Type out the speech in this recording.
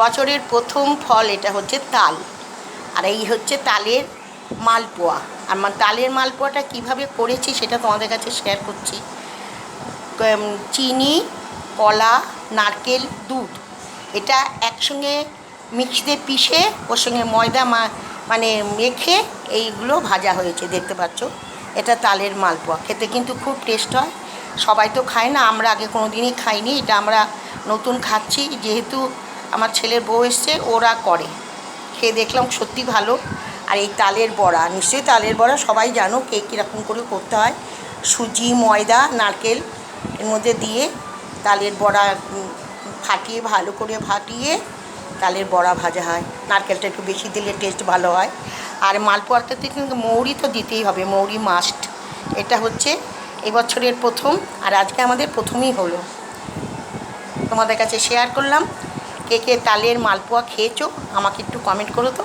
বছরের প্রথম ফল এটা হচ্ছে তাল, আর এই হচ্ছে তালের মালপোয়া। আর তালের মালপোয়াটা কিভাবে করেছি সেটা তোমাদের কাছে শেয়ার করছি। চিনি, কলা, নারকেল, দুধ এটা একসঙ্গে মিক্সিতে পিষে ওর সঙ্গে ময়দা মানে মেখে এইগুলো ভাজা হয়েছে, দেখতে পাচ্ছ। এটা তালের মালপোয়া, খেতে কিন্তু খুব টেস্ট হয়। সবাই তো খায় না, আমরা আগে কোনো দিনই খাইনি, এটা আমরা নতুন খাচ্ছি। যেহেতু আমার ছেলের বউ এসছে, ওরা করে, খেয়ে দেখলাম সত্যি ভালো। আর এই তালের বড়া, নিশ্চয়ই তালের বড়া সবাই জানো কে কীরকম করে করতে হয়। সুজি, ময়দা, নারকেল এর মধ্যে দিয়ে তালের বড়া ফাটিয়ে, ভালো করে ফাটিয়ে তালের বড়া ভাজা হয়। নারকেলটা একটু বেশি দিলে টেস্ট ভালো হয়। আর মালপোয়াটাতে কিন্তু মৌরি তো দিতেই হবে, মৌরি মাস্ট। এটা হচ্ছে এবছরের প্রথম, আর আজকে আমাদের প্রথমই হলো। তোমাদের কাছে শেয়ার করলাম। কে কে তালের মালপোয়া খেয়েছো আমাকে একটু কমেন্ট করো তো।